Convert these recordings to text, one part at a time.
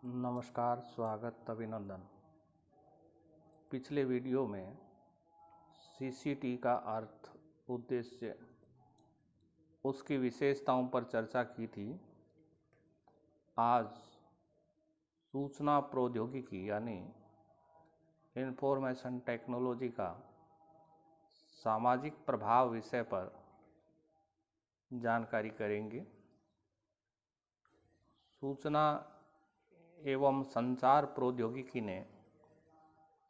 नमस्कार, स्वागत, अभिनंदन। पिछले वीडियो में सीसीटी का अर्थ, उद्देश्य, उसकी विशेषताओं पर चर्चा की थी। आज सूचना प्रौद्योगिकी यानी इंफॉर्मेशन टेक्नोलॉजी का सामाजिक प्रभाव विषय पर जानकारी करेंगे। सूचना एवं संचार प्रौद्योगिकी ने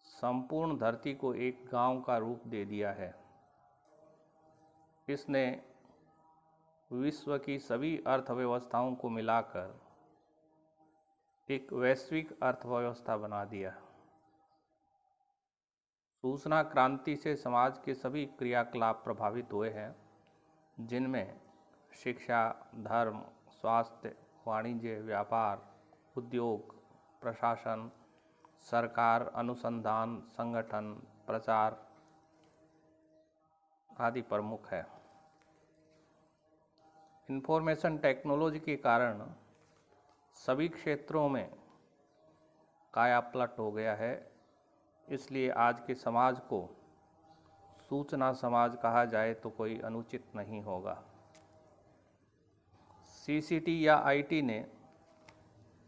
संपूर्ण धरती को एक गांव का रूप दे दिया है। इसने विश्व की सभी अर्थव्यवस्थाओं को मिलाकर एक वैश्विक अर्थव्यवस्था बना दिया। सूचना क्रांति से समाज के सभी क्रियाकलाप प्रभावित हुए हैं, जिनमें शिक्षा, धर्म, स्वास्थ्य, वाणिज्य, व्यापार, उद्योग, प्रशासन, सरकार, अनुसंधान, संगठन, प्रचार आदि प्रमुख है। इंफॉर्मेशन टेक्नोलॉजी के कारण सभी क्षेत्रों में कायापलट हो गया है। इसलिए आज के समाज को सूचना समाज कहा जाए तो कोई अनुचित नहीं होगा। सीसीटी या आईटी ने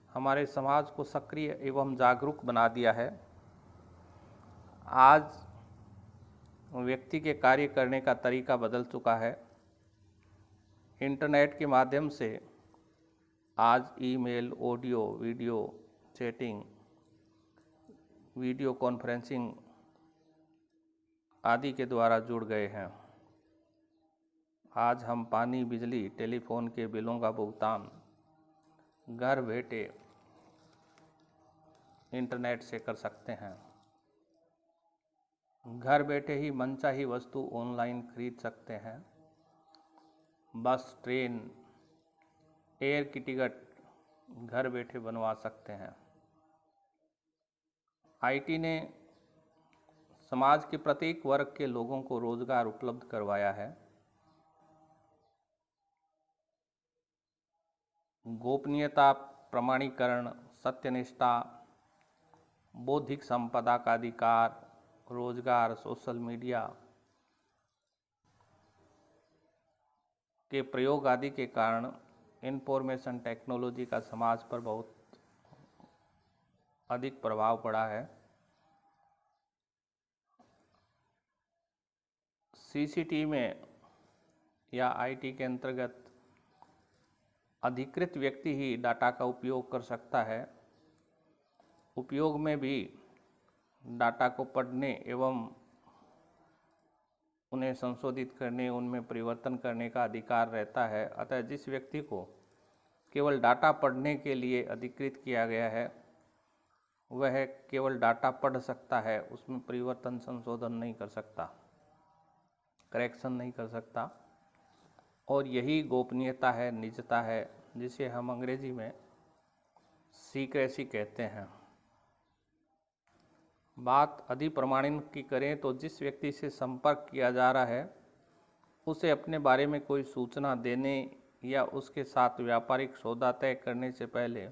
हमारे समाज को सक्रिय एवं जागरूक बना दिया है। आज व्यक्ति के कार्य करने का तरीका बदल चुका है। इंटरनेट के माध्यम से आज email, audio, video chatting, video conferencing आदि के द्वारा जुड़ गए हैं। आज हम पानी, बिजली, टेलीफोन के बिलों का भुगतान घर बैठे इंटरनेट से कर सकते हैं। घर बैठे ही मनचाही वस्तु ऑनलाइन खरीद सकते हैं। बस, ट्रेन, एयर की टिकट घर बैठे बनवा सकते हैं। आईटी ने समाज के प्रत्येक वर्ग के लोगों को रोजगार उपलब्ध करवाया है। गोपनीयता, प्रमाणीकरण, सत्यनिष्ठा, बौद्धिक संपदा का अधिकार, रोजगार, सोशल मीडिया के प्रयोग आदि के कारण इंफॉर्मेशन टेक्नोलॉजी का समाज पर बहुत अधिक प्रभाव पड़ा है। सीसीटी में या आईटी के अंतर्गत अधिकृत व्यक्ति ही डाटा का उपयोग कर सकता है। उपयोग में भी डाटा को पढ़ने एवं उन्हें संशोधित करने, उनमें परिवर्तन करने का अधिकार रहता है। अतः जिस व्यक्ति को केवल डाटा पढ़ने के लिए अधिकृत किया गया है, वह केवल डाटा पढ़ सकता है, उसमें परिवर्तन, संशोधन नहीं कर सकता, करेक्शन नहीं कर सकता। और यही गोपनीयता है, निजता है, जिसे हम अंग्रेजी में सीक्रेसी कहते हैं। बात अधिप्रमाणन की करें तो जिस व्यक्ति से संपर्क किया जा रहा है, उसे अपने बारे में कोई सूचना देने या उसके साथ व्यापारिक सौदा तय करने से पहले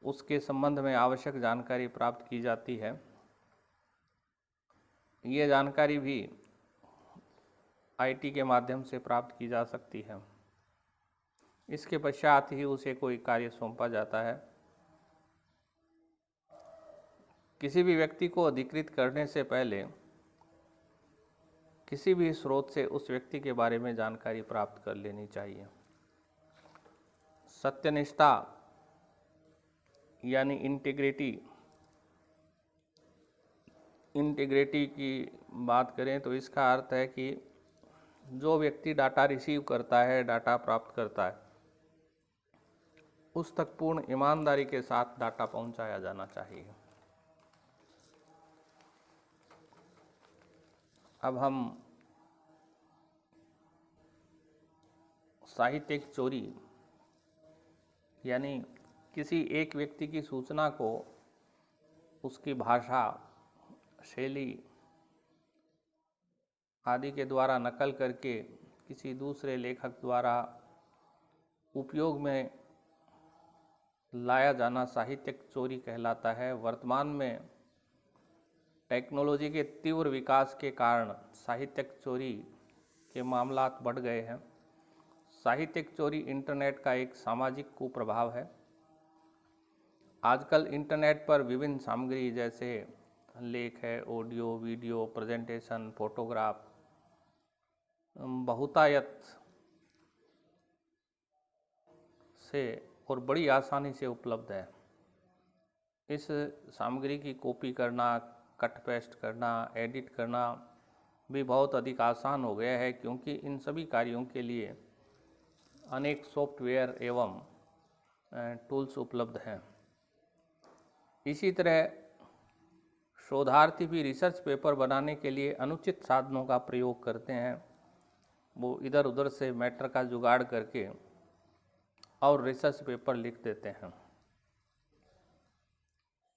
उसके संबंध में आवश्यक जानकारी प्राप्त की जाती है। ये जानकारी भी आईटी के माध्यम से प्राप्त की जा सकती है। इसके पश्चात ही उसे कोई कार्य सौंपा जाता है। किसी भी व्यक्ति को अधिकृत करने से पहले किसी भी स्रोत से उस व्यक्ति के बारे में जानकारी प्राप्त कर लेनी चाहिए। सत्यनिष्ठा यानी इंटीग्रिटी की बात करें तो इसका अर्थ है कि जो व्यक्ति डाटा रिसीव करता है, डाटा प्राप्त करता है, उस तक पूर्ण ईमानदारी के साथ डाटा पहुंचाया जाना चाहिए। अब हम साहित्यिक चोरी यानी किसी एक व्यक्ति की सूचना को उसकी भाषा, शैली आदि के द्वारा नकल करके किसी दूसरे लेखक द्वारा उपयोग में लाया जाना साहित्यिक चोरी कहलाता है। वर्तमान में टेक्नोलॉजी के तीव्र विकास के कारण साहित्यिक चोरी के मामलात बढ़ गए हैं। साहित्यिक चोरी इंटरनेट का एक सामाजिक कुप्रभाव है। आजकल इंटरनेट पर विभिन्न सामग्री जैसे लेख है, ऑडियो, वीडियो, प्रेजेंटेशन, फोटोग्राफ बहुतायत से और बड़ी आसानी से उपलब्ध है। इस सामग्री की कॉपी करना, कट पेस्ट करना, एडिट करना भी बहुत अधिक आसान हो गया है, क्योंकि इन सभी कार्यों के लिए अनेक सॉफ्टवेयर एवं टूल्स उपलब्ध हैं। इसी तरह शोधार्थी भी रिसर्च पेपर बनाने के लिए अनुचित साधनों का प्रयोग करते हैं। वो इधर उधर से मैटर का जुगाड़ करके और रिसर्च पेपर लिख देते हैं।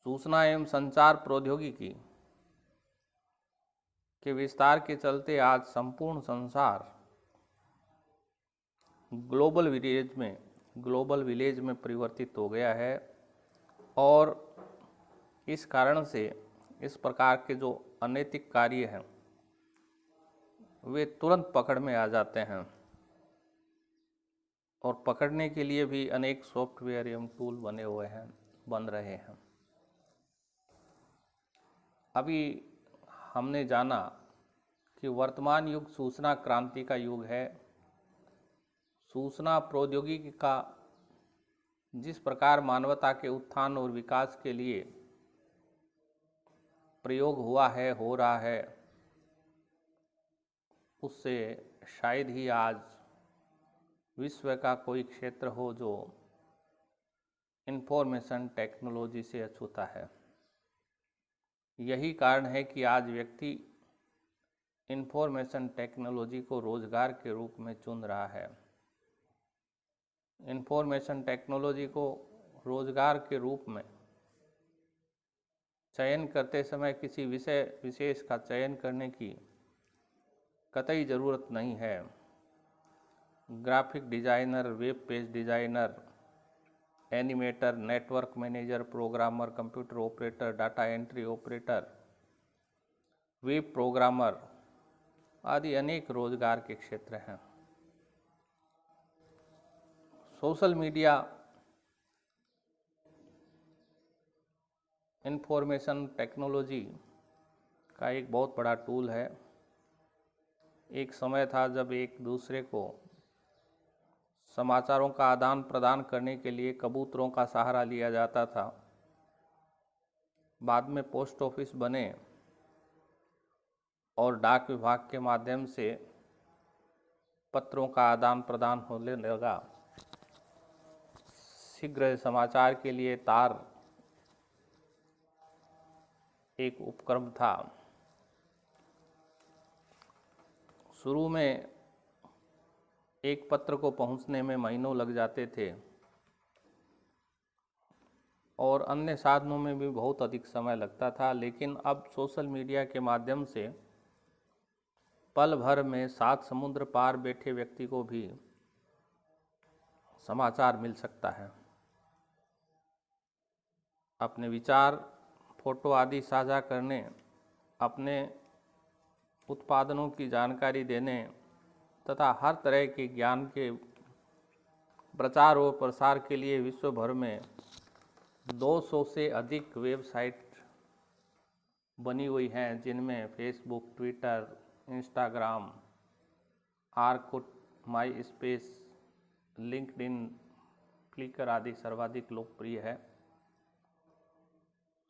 सूचना एवं संचार प्रौद्योगिकी के विस्तार के चलते आज संपूर्ण संसार ग्लोबल विलेज में परिवर्तित हो गया है और इस कारण से इस प्रकार के जो अनैतिक कार्य हैं वे तुरंत पकड़ में आ जाते हैं और पकड़ने के लिए भी अनेक सॉफ्टवेयर एवं टूल बन रहे हैं। अभी हमने जाना कि वर्तमान युग सूचना क्रांति का युग है। सूचना प्रौद्योगिकी का जिस प्रकार मानवता के उत्थान और विकास के लिए प्रयोग हुआ है, हो रहा है, उससे शायद ही आज विश्व का कोई क्षेत्र हो जो इंफॉर्मेशन टेक्नोलॉजी से अछूता है। यही कारण है कि आज व्यक्ति इंफॉर्मेशन टेक्नोलॉजी को रोजगार के रूप में चुन रहा है। इंफॉर्मेशन टेक्नोलॉजी को रोजगार के रूप में चयन करते समय किसी विषय विशेष का चयन करने की कतई ज़रूरत नहीं है। Graphic designer, web page designer, animator, network manager, programmer, computer operator, data entry operator, web programmer आदि अनेक रोजगार के क्षेत्र हैं। सोशल मीडिया इंफॉर्मेशन टेक्नोलॉजी का एक बहुत बड़ा टूल है। एक समय था जब एक दूसरे को समाचारों का आदान प्रदान करने के लिए कबूतरों का सहारा लिया जाता था। बाद में पोस्ट ऑफिस बने और डाक विभाग के माध्यम से पत्रों का आदान प्रदान होने लगा। शीघ्र समाचार के लिए तार एक उपक्रम था। शुरू में एक पत्र को पहुंचने में महीनों लग जाते थे और अन्य साधनों में भी बहुत अधिक समय लगता था, लेकिन अब सोशल मीडिया के माध्यम से पल भर में 7 समुद्र पार बैठे व्यक्ति को भी समाचार मिल सकता है। अपने विचार, फोटो आदि साझा करने, अपने उत्पादनों की जानकारी देने तथा हर तरह के ज्ञान के प्रचार और प्रसार के लिए विश्व भर में 200 से अधिक वेबसाइट बनी हुई हैं, जिनमें Facebook, Twitter, Instagram, Orkut, MySpace, LinkedIn, Flickr आदि सर्वाधिक लोकप्रिय है।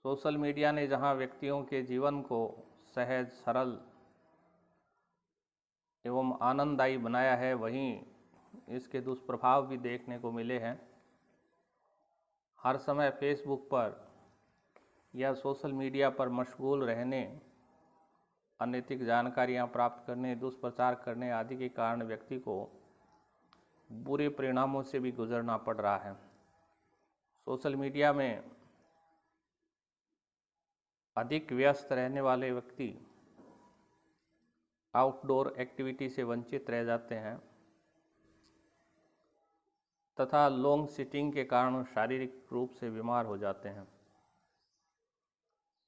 सोशल मीडिया ने जहां व्यक्तियों के जीवन को सहज, सरल एवं आनंददायी बनाया है, वहीं इसके दुष्प्रभाव भी देखने को मिले हैं। हर समय फेसबुक पर या सोशल मीडिया पर मशगूल रहने, अनैतिक जानकारियां प्राप्त करने, दुष्प्रचार करने आदि के कारण व्यक्ति को बुरे परिणामों से भी गुजरना पड़ रहा है। सोशल मीडिया में अधिक व्यस्त रहने वाले व्यक्ति आउटडोर एक्टिविटी से वंचित रह जाते हैं। तथा लॉन्ग सिटिंग के कारण शारीरिक रूप से बीमार हो जाते हैं।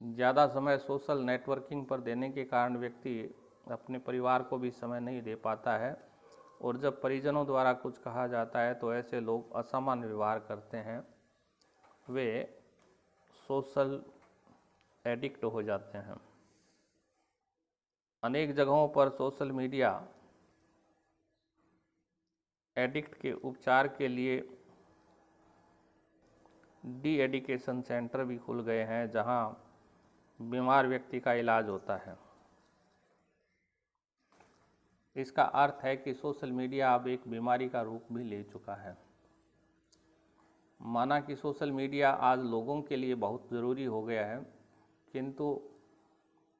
ज़्यादा समय सोशल नेटवर्किंग पर देने के कारण व्यक्ति अपने परिवार को भी समय नहीं दे पाता है, और जब परिजनों द्वारा कुछ कहा जाता है तो ऐसे लोग असामान्य व्यवहार करते हैं, वे सोशल एडिक्ट हो जाते हैं। अनेक जगहों पर सोशल मीडिया एडिक्ट के उपचार के लिए डी एडिकेशन सेंटर भी खुल गए हैं, जहां बीमार व्यक्ति का इलाज होता है। इसका अर्थ है कि सोशल मीडिया अब एक बीमारी का रूप भी ले चुका है। माना कि सोशल मीडिया आज लोगों के लिए बहुत ज़रूरी हो गया है, किंतु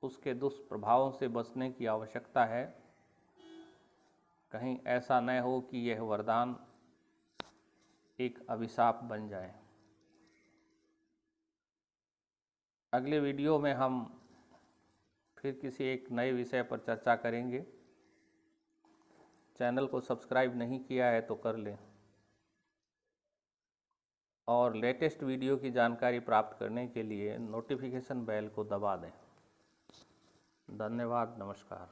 उसके दुष्प्रभावों से बचने की आवश्यकता है। कहीं ऐसा न हो कि यह वरदान एक अभिशाप बन जाए। अगले वीडियो में हम फिर किसी एक नए विषय पर चर्चा करेंगे। चैनल को सब्सक्राइब नहीं किया है तो कर लें, और लेटेस्ट वीडियो की जानकारी प्राप्त करने के लिए नोटिफिकेशन बेल को दबा दें। धन्यवाद, नमस्कार।